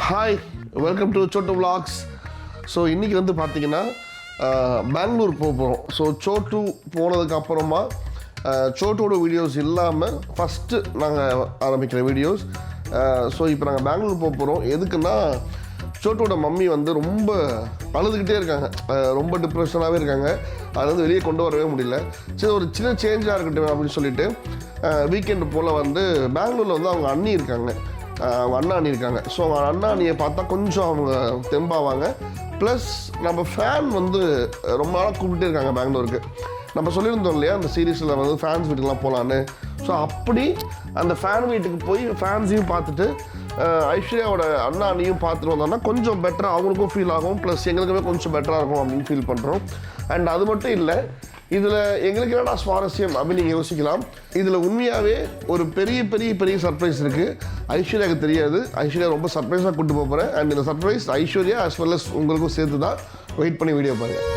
Hi, welcome to Chottu vlogs. So இன்றைக்கி வந்து பார்த்திங்கன்னா பெங்களூர் போக போகிறோம். ஸோ சோட்டு போனதுக்கப்புறமா சோட்டோட வீடியோஸ் இல்லாமல் ஃபஸ்ட்டு நாங்கள் ஆரம்பிக்கிற வீடியோஸ். ஸோ இப்போ நாங்கள் பெங்களூர் போக போகிறோம். எதுக்குன்னா சோட்டோட மம்மி வந்து ரொம்ப அழுதுகிட்டே இருக்காங்க, ரொம்ப டிப்ரெஷனாகவே இருக்காங்க. அதை வந்து வெளியே கொண்டு வரவே முடியல. சரி, ஒரு சின்ன சேஞ்சாக இருக்கட்டும் அப்படின்னு சொல்லிட்டு வீக்கெண்டு போல் வந்து பெங்களூரில் வந்து அவங்க அண்ணி இருக்காங்க, அவங்க அண்ணா அண்ணி இருக்காங்க. ஸோ அவங்க அண்ணா அண்ணியை பார்த்தா கொஞ்சம் அவங்க தெம்பாவாங்க. ப்ளஸ் நம்ம ஃபேன் வந்து ரொம்ப நாளாக கூப்பிட்டே இருக்காங்க பெங்களூருக்கு. நம்ம சொல்லியிருந்தோம் இல்லையா அந்த சீரீஸில் வந்து ஃபேன்ஸ் வீட்டுக்கெலாம் போகலான்னு. ஸோ அப்படி அந்த ஃபேன் வீட்டுக்கு போய் ஃபேன்ஸையும் பார்த்துட்டு ஐஸ்வர்யாவோட அண்ணா அண்ணியும் பார்த்துட்டு வந்தோம்னா கொஞ்சம் பெட்டராக அவங்களுக்கும் ஃபீல் ஆகும், ப்ளஸ் எங்களுக்குமே கொஞ்சம் பெட்டராக இருக்கும் அப்படின்னு ஃபீல் பண்ணுறோம். அண்ட் அது மட்டும் இல்லை, இதில் எங்களுக்கு என்னடா சுவாரஸ்யம் அப்படின்னு நீங்கள் யோசிக்கலாம். இதில் உண்மையாகவே ஒரு பெரிய பெரிய பெரிய சர்ப்ரைஸ் இருக்குது. ஐஸ்வர்யாவுக்கு தெரியாது. ஐஸ்வர்யா ரொம்ப சர்ப்ரைஸாக கூப்பிட்டு போக போகிறேன். அண்ட் இந்த surprise Aishwarya as well as உங்களுக்கும் சேர்த்து தான். வெயிட் பண்ணி வீடியோ பாருங்கள்.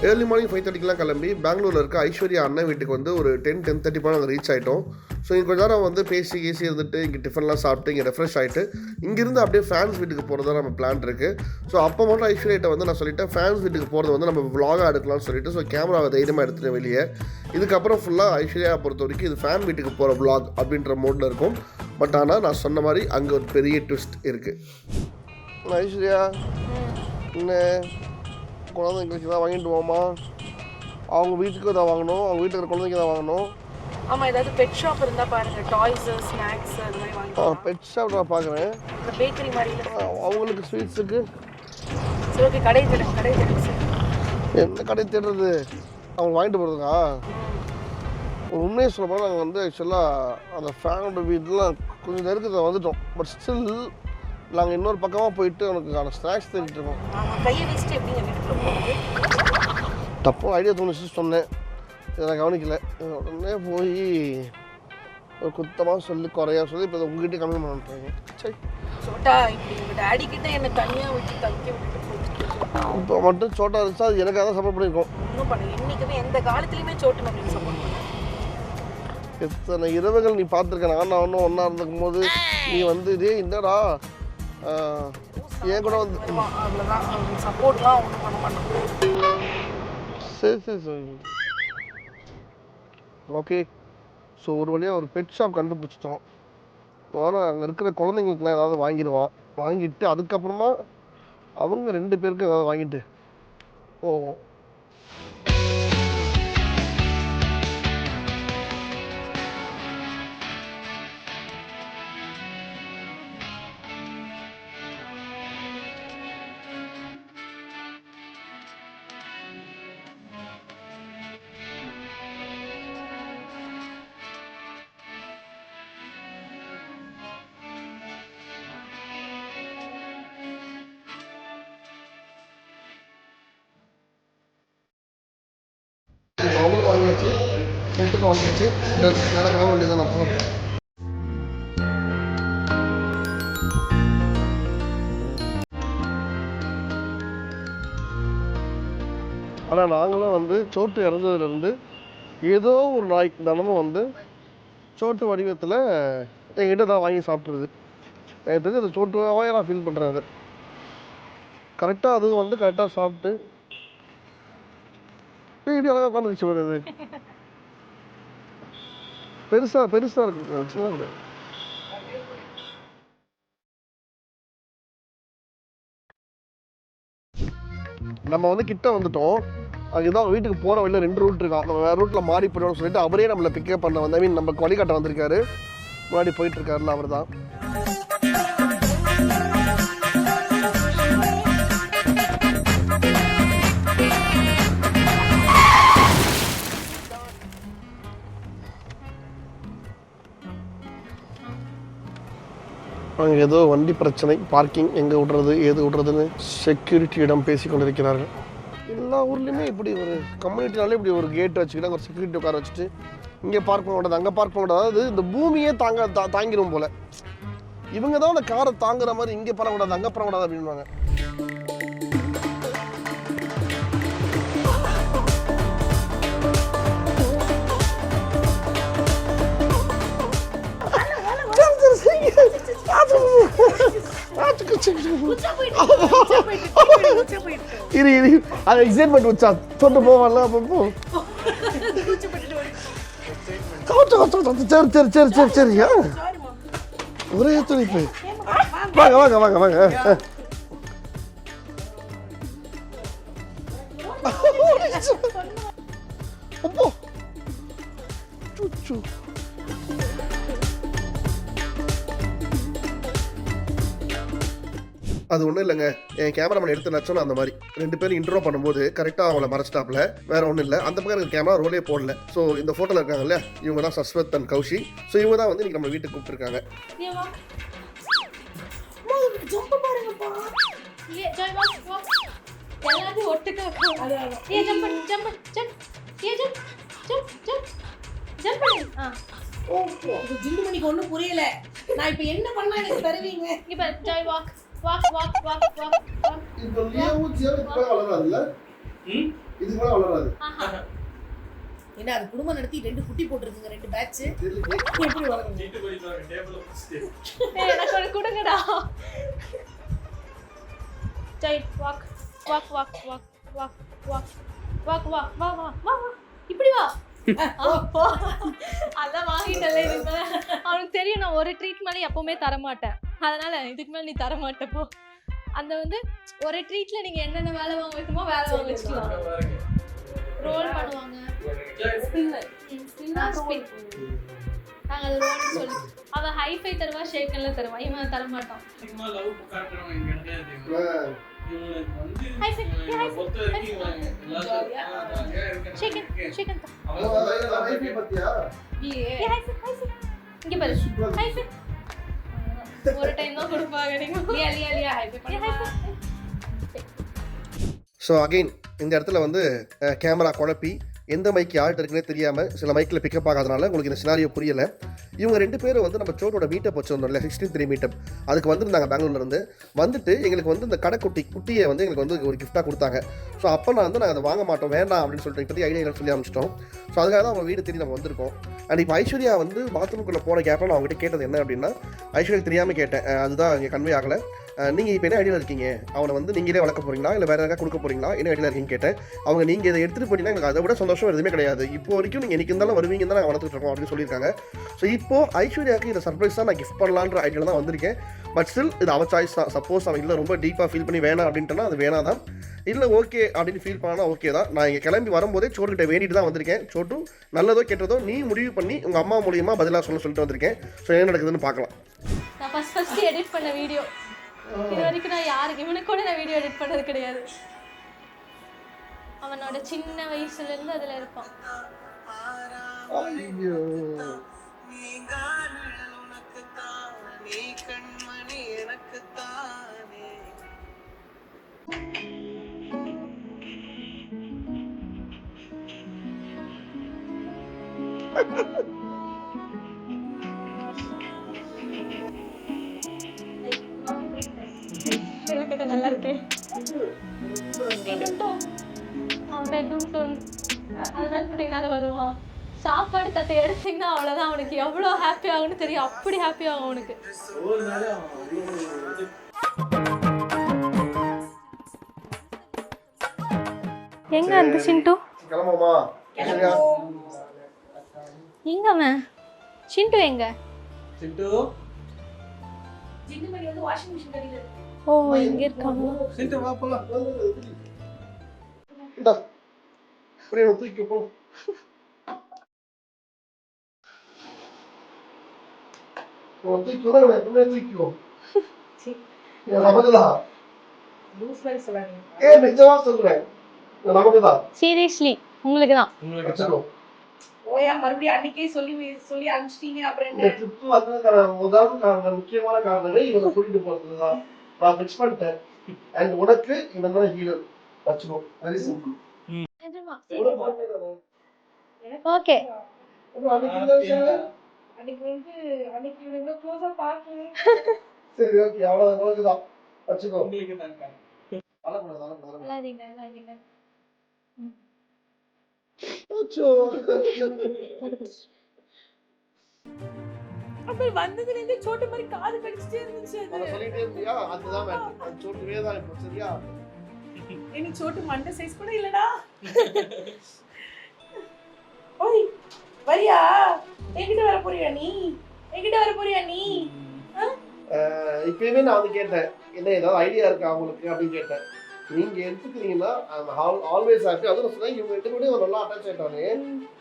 ஏர்லி மார்னிங் 5:30க்கெலாம் கிளம்பி பெங்களூரில் இருக்க ஐஸ்வர்யா அண்ணன் வீட்டுக்கு வந்து ஒரு 10-10:30 போல் நாங்கள் ரீச் ஆகிட்டோம். ஸோ இங்கே கொஞ்ச நேரம் வந்து பேசி இருந்துட்டு இங்கே டிஃபன்லாம் சாப்பிட்டு இங்கே ரெஃப்ரெஷ் ஆகிட்டு இங்கேருந்து அப்படியே ஃபேன்ஸ் வீட்டுக்கு போகிறதா நம்ம பிளான் இருக்குது. ஸோ அப்போ மட்டும் ஐஸ்வர்யாட்ட வந்து நான் சொல்லிட்டேன், ஃபேன்ஸ் வீட்டுக்கு போகிறது வந்து நம்ம vlog-ஆக எடுக்கலாம்னு சொல்லிட்டு. ஸோ கேமராவை தைரியமாக எடுத்துகிட்டு வெளியே. இதுக்கப்புறம் ஃபுல்லாக ஐஸ்வர்யா பொறுத்த வரைக்கும் இது ஃபேன் வீட்டுக்கு போகிற vlog அப்படின்ற மோடில் இருக்கும். பட் ஆனால் நான் சொன்ன மாதிரி அங்கே ஒரு பெரிய ட்விஸ்ட் இருக்குது. ஐஸ்வர்யா என்ன குழந்தைங்களுக்கு தான் வாங்கிட்டு போமா? அவங்க வீட்டுக்கு தான் வாங்கணும், அவங்க வீட்டுக்கு இருக்கிற குழந்தைங்க தான் வாங்கணும். ஆமாம், ஏதாவது பெட் ஷாப் இருந்தால் பாருங்கள், டாய்ஸு ஸ்நாக்ஸ் அது மாதிரி வாங்கி. பெட் ஷாப் நான் பார்க்குறேன். இந்த பேக்கரி மாதிரி அவங்களுக்கு ஸ்வீட்ஸுக்கு. சரி, ஓகே, கடை தேடுங்க சார். என்ன கடை தேடுறது? அவங்க வாங்கிட்டு போகிறதுக்கா? உண்மையை சொல்ல போனால் நாங்கள் வந்து ஆக்சுவலாக அந்த ஃபேனோட வீட்டிலாம் கொஞ்சம் நெருக்கத்தில் வந்துட்டோம். பட் ஸ்டில் நாங்கள் இன்னொரு பக்கமாக போயிட்டு அவனுக்கான ஸ்நாக்ஸ் தேடிட்டு இருக்கோம். கையை வச்சுட்டு எப்படிங்க வீட்டுக்குள்ள போகிறது? தப்பு ஐடியா தோணுச்சு சொன்னேன், இதை நான் கவனிக்கலை. உடனே போய் ஒரு குத்தமாக சொல்லி குறையா சொல்லி இப்போ உங்ககிட்ட கம்மி பண்ணிட்டாங்க. சரி சோட்டா, இப்படி உங்கள் டேடி கிட்ட என்னை தனியாக வச்சு தவிக்க விட்டுட்டு போயிட்டு இப்போ மட்டும் சோட்டா இருந்துச்சா அது எனக்காக தான் சப்போர்ட் பண்ணியிருக்கோம். ஒன்றும் பண்ண என்றைக்குமே எந்த காலத்துலையுமே சோட்டு நம்மளுக்கு சப்போர்ட் பண்ணுவோம். எத்தனை இரவுகள் நீ பார்த்துருக்க. நான் ஒன்றும் ஒன்றா இருந்துக்கும் போது நீ வந்து இதே இந்தடா ஏன் கூட வந்து அவ்வளோதான், சப்போர்ட்லாம் ஒன்றும் பண்ண மாட்டோம். சரி ஓகே. ஸோ ஒரு வழியாக ஒரு பெட் ஷாப் கண்டுபிடிச்சிட்டோம். ஆனால் அங்கே இருக்கிற குழந்தைங்களுக்குலாம் ஏதாவது வாங்கிட்டு அதுக்கப்புறமா அவங்க 2 பேருக்கு ஏதாவது வாங்கிட்டு போவோம். அவங்களும் வாங்கியாச்சு, வீட்டுக்கும் வாங்கியாச்சு. நடக்க வேண்டியதான் நான் போகிறேன். ஆனால் நாங்களும் வந்து சோட்டு இறந்ததுலேருந்து ஏதோ ஒரு நாய் தினமும் வந்து சோட்டு வடிவத்தில் என்கிட்ட தான் வாங்கி சாப்பிட்ருது. எனக்கு தெரிஞ்சு அது சோட்டுவாகவே நான் ஃபீல் பண்ணுறேன். அது கரெக்டாக அதுவும் வந்து கரெக்டாக சாப்பிட்டு இப்படி அழகாக உட்காந்துருச்சு. வருது பெருசாக இருக்கு, சின்ன. நம்ம வந்து கிட்ட வந்துட்டோம். அதுதான் வீட்டுக்கு போகிற வழியில் 2 ரூட் இருக்கான். நம்ம வேறு ரூட்டில் மாறி போயிடுவோம்னு சொல்லிட்டு அவரே நம்மளை பிக்கப் பண்ண வந்து நமக்கு வழிகாட்ட வந்திருக்காரு. முன்னாடி போயிட்டுருக்காருல அவர் தான். அங்கே ஏதோ வண்டி பிரச்சனை, பார்க்கிங் எங்கே விட்றது ஏது விட்றதுன்னு செக்யூரிட்டியிடம் பேசி கொண்டிருக்கிறார்கள். எல்லா ஊர்லேயுமே இப்படி ஒரு கம்யூனிட்டினாலே இப்படி ஒரு கேட் வச்சுக்கிட்டாங்க, ஒரு செக்யூரிட்டி உட்கார வச்சுட்டு இங்கே பார்க் பண்ண கூடாது, அங்கே பார்க் பண்ண கூடாது. அதாவது இந்த பூமியே தாங்கிடும் போல். இவங்க தான் அந்த காரை தாங்குற மாதிரி இங்கே பண்ணக்கூடாது அங்கே பண்ணக்கூடாது அப்படின்வாங்க. இரு இரு அது எக்ஸைட்மெண்ட் வச்சா தொட்டு போவான்ல அப்போ போ சரி சரி சரி சரி சரியா ஒரே துணிப்பு வாங்க வாங்க வாங்க வாங்க அப்போ சுச்சு அது ஒன்றும் இல்லைங்க என் கேமராமேன் எடுத்து நச்சோன்னு அந்த மாதிரி 2 பேரும் இன்ட்ரோ பண்ணும்போது கரெக்டாக அவங்கள மறைச்சிட்டாப்ல வேற ஒன்றும் இல்லை அந்த பக்கம் எனக்கு கேமரா ரோலே போடல ஸோ இந்த ஃபோட்டோவில் இருக்காங்கல்ல இவங்க தான் சஸ்வத் அண்ட் கௌஷி ஸோ இவங்க தான் வந்து இன்னைக்கு நம்ம வீட்டுக்கு கூப்பிட்டுருக்காங்க ஒன்னும் புரியல நான் இப்ப என்ன பண்ணா எனக்கு தருவீங்க இப்ப Joy walk walk walk walk walk இப்போ லியோவும் ஜியோவும் இதுக்கு மேலே வளராதுல்ல இதுக்கு மேலே வளராது என்ன அது குடும்பம் நடத்தி 2 குட்டி போட்டுருக்குங்க 2 பேட்ச் எப்படி வளருங்க எனக்கு ஒரு கொடுங்கடா joy walk walk walk walk walk walk walk வா வா வா வா இப்படி வா அதான் வாங்கிட்டல இதுக்கு அவனுக்கு தெரியும் நான் ஒரு ட்ரீட் மேலே எப்பவுமே தரமாட்டேன் அதனால இதுக்கு மேலே நீ தரமாட்ட போ அந்த வந்து ஒரு ட்ரீட்ல நீங்க என்னென்ன வேலை வாங்க வைக்குமோ வேலை வாங்க வச்சுக்கலாம் ரோல் பண்ணுவாங்க நாங்க அது ரோல் சொல்லி அவன் ஹைஃபை தருவா ஷேக்கன்ல தருவா இவன் தர மாட்டான் ஒரு டைம் தான் கொடுப்பாங்க நீங்க ஸோ அகெயின் இந்த இடத்துல வந்து கேமரா குழப்பி எந்த மைக் யார்கிட்ட இருக்குன்னே தெரியாமல் சில மைக்கில் பிக்கப் ஆகாதனால உங்களுக்கு இந்த சினாரியோ புரியலை இவங்க 2 பேரும் வந்து நம்ம சோட்டோட மீட்டப் வச்சுருந்தோம் இல்லை 16 மீட்டப் அதுக்கு வந்துருந்தாங்க பெங்களூர்லேருந்து வந்துட்டு எங்களுக்கு வந்து இந்த குட்டியை வந்து எங்களுக்கு வந்து ஒரு கிஃப்ட்டாக கொடுத்தாங்க ஸோ அப்போ நாங்கள் அதை வாங்க மாட்டோம் வேண்டாம் அப்படின்னு சொல்லிட்டு இப்போதைக்கு ஐடியா சொல்லி அமைச்சிட்டோம் ஸோ அதுக்காக தான் அவங்க வீடு தேடி நம்ம வந்திருக்கோம் அண்ட் இப்போ ஐஸ்வர்யா வந்து பாத்ரூமுக்குள்ளே போன கேப்பில் நான் அவங்ககிட்ட கேட்டது என்ன அப்படின்னா ஐஸ்வர்யா தெரியாமல் கேட்டேன் அதுதான் இங்கே கன்வே ஆகலை நீங்கள் இப்போ என்ன ஐடியாவில் இருக்கீங்க அவனை வந்து நீங்களே வளர்க்க போகிறீங்களா இல்லை வேறு எதாவது கொடுக்க போகிறீங்களா என்ன ஐடியாவில் இருக்கீங்கன்னு கேட்டேன் அவங்க நீங்கள் இதை எடுத்துகிட்டு போனீங்கன்னா எனக்கு அதை விட சந்தோஷம் எதுவுமே கிடையாது இப்போ வரைக்கும் நீங்கள் எனக்கு இருந்தாலும் வருவீங்க தான் நாங்கள் வளர்த்துட்டு இருக்கோம் அப்படின்னு சொல்லியிருக்காங்க ஸோ இப்போ ஐஸ்வர்யாவுக்கு இதை சர்ப்ரைஸ் தான் நான் கிஃப்ட் பண்ணலான்ற ஐடியாவில் தான் வந்திருக்கேன் பட் ஸ்டில் இது அவ சாய்ஸ் தான் சப்போஸ் அவன் இல்லை ரொம்ப டீப்பாக ஃபீல் பண்ணி வேணாம் அப்படின்ட்டுனா அது வேணாம் தான் இல்லை ஓகே அப்படின்னு ஃபீல் பண்ணால் ஓகே தான் நான் இங்கே கிளம்பி வரும்போதே சோட்டுக்கிட்ட வேண்டிட்டு தான் வந்திருக்கேன் சோட்டு நல்லதோ கெட்டதோ நீ முடிவு பண்ணி உங்கள் அம்மா மூலியமாக பதிலாக சொல்லிட்டு வந்திருக்கேன் ஸோ என்ன நடக்குதுன்னு பார்க்கலாம் நான் ஃபர்ஸ்ட் எடிட் பண்ண வீடியோ இது வரைக்கும் நான் யாருக்கு இவனுக்கு கூட நான் வீடியோ எடிட் பண்ணது கிடையாது அவனோட சின்ன வயசுல இருந்து அதுல இருப்பான் நல்லா இருக்கு வருவான் சாப்பாடு தட்டை எடுத்தீங்கன்னா அவ்வளவுதான் அவனுக்கு எவ்வளவு ஹாப்பி ஆகும்னு தெரியும் அப்படி ஹாப்பி ஆகும் அவனுக்கு எங்க அந்த சிண்டு எங்க அவன் சிண்டு எங்க ஓ இங்க இருக்காங்க சிண்டு வா போலாம் இந்தா புரிய தூக்கி போ தூக்கி வரவே தூக்கிக்கோ நமக்குதான் நிஜமா சொல்றேன் நமக்குதான் சீரியஸ்லி உங்களுக்கு தான் ஓயா மறுபடியும் அன்னைக்கே சொல்லி அனுப்பிச்சிட்டீங்க அப்புறம் இந்த ட்ரிப் வந்ததுக்கான முக்கியமான காரணங்கள் இவங்க கூட்டிட்டு போறதுதான் நான் ஃபிக்ஸ் பண்ணிட்டேன் அண்ட் உனக்கு இவன் தான் ஹீரோ வச்சுக்கோ வெரி சிம்பிள் ஓகே சரி ஓகே அவ்வளவுதான் வச்சுக்கோ அப்புறம் வந்ததுல இருந்து சோட்டு மாதிரி காது கடிச்சிட்டே இருந்துச்சு அது. அதை சொல்லிட்டே இருந்தியா, அதுதான் matter. அது சோட்டுவே தான் இப்போ, சரியா? எனக்கு சோட்டு மண்டை சைஸ் கூட இல்லடா. ஓய் வரியா? என்கிட்ட வர போறியா நீ? என்கிட்ட வர போறியா நீ? இப்பயுமே நான் வந்து கேட்டேன், என்ன ஏதாவது ஐடியா இருக்கா அவங்களுக்கு அப்படின்னு கேட்டேன். நீங்க எடுத்துக்கிறீங்கன்னா ஆல்வேஸ் ஹாப்பி. அதுவும் சொன்னேன், இவங்க ரெண்டு கூட நல்லா அட்டாச் ஆயிட்டானே,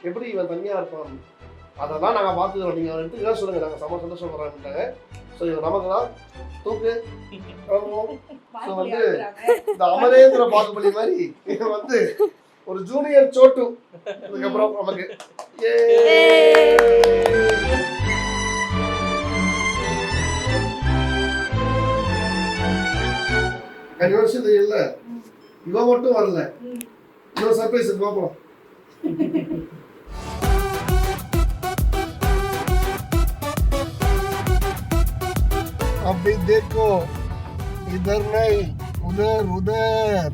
எப்படி இவன் தனியா இருப்பான், அதெல்லாம் நாங்கள் பார்த்துக்கிறோம். நீங்கள் எடுத்துக்கலாம் சொல்லுங்க, நாங்கள் சம சந்தோஷம் போடுறாங்க. ஸோ இது நமக்கு தான் தூக்கு. ஸோ வந்து இந்த அமரேந்திர பாகுபலி மாதிரி இது வந்து ஒரு ஜூனியர் சோட்டு இதுக்கப்புறம் நமக்கு. கன்வர்ஷன் இல்லை, இவன் மட்டும் வரல, இன்னொரு சர்ப்ரைஸ் பார்ப்போம். अभी देखो, इधर नहीं, उधर उधर।